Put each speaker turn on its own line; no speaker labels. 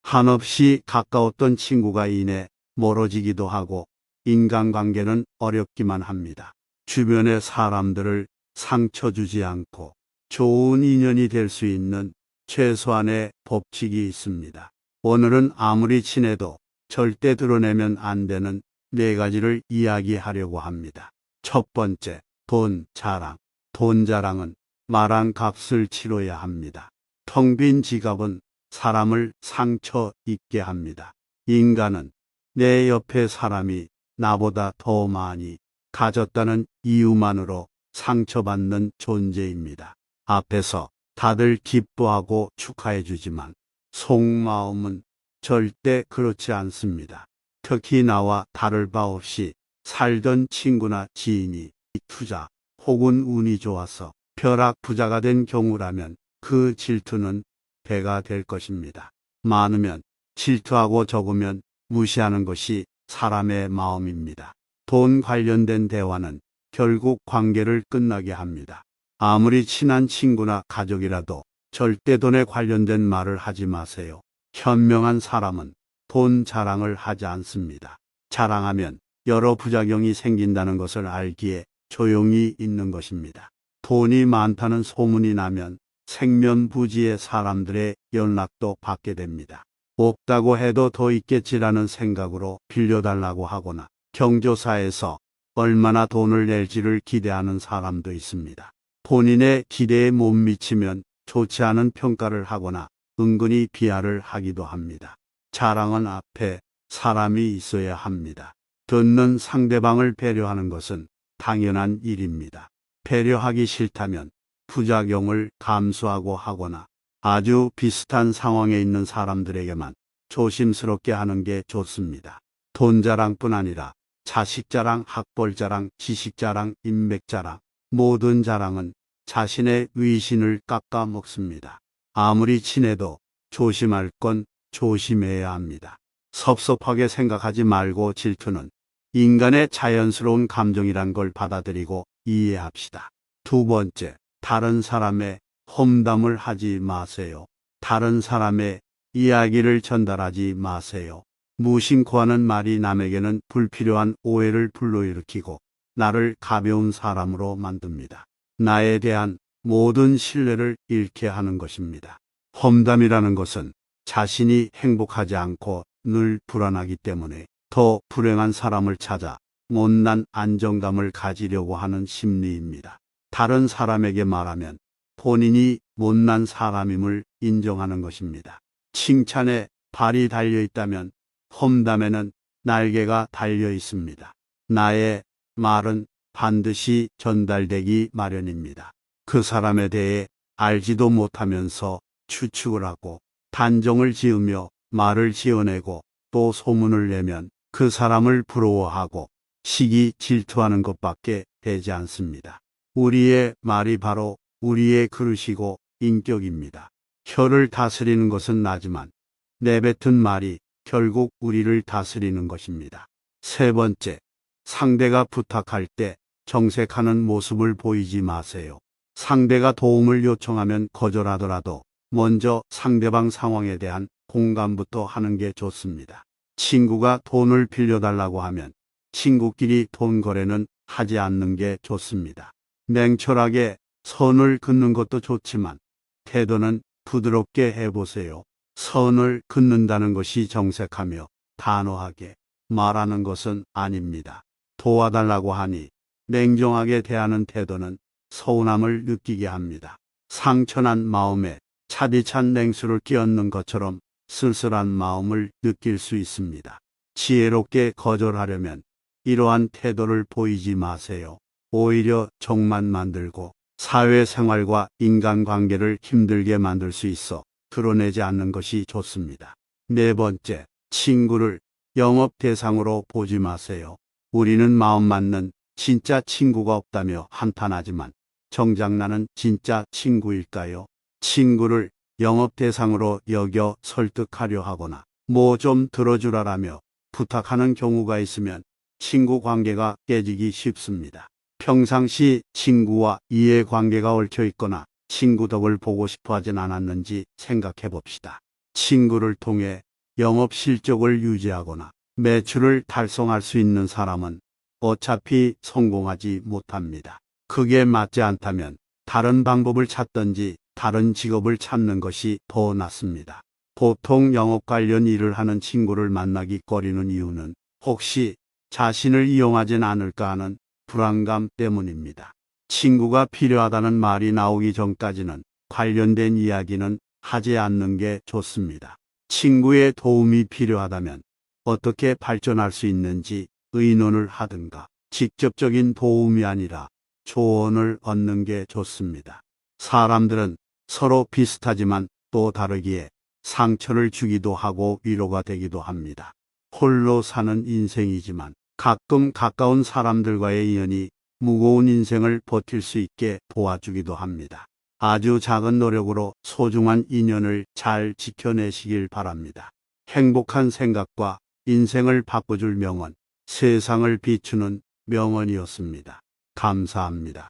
한없이 가까웠던 친구가 이내 멀어지기도 하고 인간관계는 어렵기만 합니다. 주변의 사람들을 상처 주지 않고 좋은 인연이 될 수 있는 최소한의 법칙이 있습니다. 오늘은 아무리 친해도 절대 드러내면 안 되는 4가지를 이야기하려고 합니다. 첫 번째, 돈 자랑. 돈 자랑은 말한 값을 치러야 합니다. 텅 빈 지갑은 사람을 상처 입게 합니다. 인간은 내 옆에 사람이 나보다 더 많이 가졌다는 이유만으로 상처받는 존재입니다. 앞에서 다들 기뻐하고 축하해 주지만 속마음은 절대 그렇지 않습니다. 특히 나와 다를 바 없이 살던 친구나 지인이 투자 혹은 운이 좋아서 벼락 부자가 된 경우라면 그 질투는 배가 될 것입니다. 많으면 질투하고 적으면 무시하는 것이 사람의 마음입니다. 돈 관련된 대화는 결국 관계를 끝나게 합니다. 아무리 친한 친구나 가족이라도 절대 돈에 관련된 말을 하지 마세요. 현명한 사람은 돈 자랑을 하지 않습니다. 자랑하면 여러 부작용이 생긴다는 것을 알기에 조용히 있는 것입니다. 돈이 많다는 소문이 나면 생면부지의 사람들의 연락도 받게 됩니다. 없다고 해도 더 있겠지라는 생각으로 빌려달라고 하거나 경조사에서 얼마나 돈을 낼지를 기대하는 사람도 있습니다. 본인의 기대에 못 미치면 좋지 않은 평가를 하거나 은근히 비하를 하기도 합니다. 자랑은 앞에 사람이 있어야 합니다. 듣는 상대방을 배려하는 것은 당연한 일입니다. 배려하기 싫다면 부작용을 감수하고 하거나 아주 비슷한 상황에 있는 사람들에게만 조심스럽게 하는 게 좋습니다. 돈 자랑뿐 아니라 자식 자랑, 학벌 자랑, 지식 자랑, 인맥 자랑, 모든 자랑은 자신의 위신을 깎아먹습니다. 아무리 친해도 조심할 건 조심해야 합니다. 섭섭하게 생각하지 말고 질투는 인간의 자연스러운 감정이란 걸 받아들이고 이해합시다. 두 번째, 다른 사람의 험담을 하지 마세요. 다른 사람의 이야기를 전달하지 마세요. 무심코 하는 말이 남에게는 불필요한 오해를 불러일으키고 나를 가벼운 사람으로 만듭니다. 나에 대한 모든 신뢰를 잃게 하는 것입니다. 험담이라는 것은 자신이 행복하지 않고 늘 불안하기 때문에 더 불행한 사람을 찾아 못난 안정감을 가지려고 하는 심리입니다. 다른 사람에게 말하면 본인이 못난 사람임을 인정하는 것입니다. 칭찬에 발이 달려 있다면 험담에는 날개가 달려 있습니다. 나의 말은 반드시 전달되기 마련입니다. 그 사람에 대해 알지도 못하면서 추측을 하고 단정을 지으며 말을 지어내고 또 소문을 내면 그 사람을 부러워하고 시기 질투하는 것밖에 되지 않습니다. 우리의 말이 바로 우리의 그릇이고 인격입니다. 혀를 다스리는 것은 나지만 내뱉은 말이 결국 우리를 다스리는 것입니다. 세 번째, 상대가 부탁할 때 정색하는 모습을 보이지 마세요. 상대가 도움을 요청하면 거절하더라도 먼저 상대방 상황에 대한 공감부터 하는 게 좋습니다. 친구가 돈을 빌려달라고 하면 친구끼리 돈 거래는 하지 않는 게 좋습니다. 냉철하게 선을 긋는 것도 좋지만 태도는 부드럽게 해보세요. 선을 긋는다는 것이 정색하며 단호하게 말하는 것은 아닙니다. 도와달라고 하니 냉정하게 대하는 태도는 서운함을 느끼게 합니다. 상처난 마음에 차디찬 냉수를 끼얹는 것처럼 쓸쓸한 마음을 느낄 수 있습니다. 지혜롭게 거절하려면 이러한 태도를 보이지 마세요. 오히려 정만 만들고 사회생활과 인간관계를 힘들게 만들 수 있어 드러내지 않는 것이 좋습니다. 네 번째, 친구를 영업 대상으로 보지 마세요. 우리는 마음 맞는 진짜 친구가 없다며 한탄하지만 정작 나는 진짜 친구일까요? 친구를 영업 대상으로 여겨 설득하려 하거나 뭐 좀 들어주라라며 부탁하는 경우가 있으면 친구 관계가 깨지기 쉽습니다. 평상시 친구와 이해관계가 얽혀 있거나 친구 덕을 보고 싶어 하진 않았는지 생각해 봅시다. 친구를 통해 영업 실적을 유지하거나 매출을 달성할 수 있는 사람은 어차피 성공하지 못합니다. 그게 맞지 않다면 다른 방법을 찾든지 다른 직업을 찾는 것이 더 낫습니다. 보통 영업 관련 일을 하는 친구를 만나기 꺼리는 이유는 혹시 자신을 이용하진 않을까 하는 불안감 때문입니다. 친구가 필요하다는 말이 나오기 전까지는 관련된 이야기는 하지 않는 게 좋습니다. 친구의 도움이 필요하다면 어떻게 발전할 수 있는지 의논을 하든가 직접적인 도움이 아니라 조언을 얻는 게 좋습니다. 사람들은 서로 비슷하지만 또 다르기에 상처를 주기도 하고 위로가 되기도 합니다. 홀로 사는 인생이지만 가끔 가까운 사람들과의 인연이 무거운 인생을 버틸 수 있게 도와주기도 합니다. 아주 작은 노력으로 소중한 인연을 잘 지켜내시길 바랍니다. 행복한 생각과 인생을 바꿔줄 명언, 세상을 비추는 명언이었습니다. 감사합니다.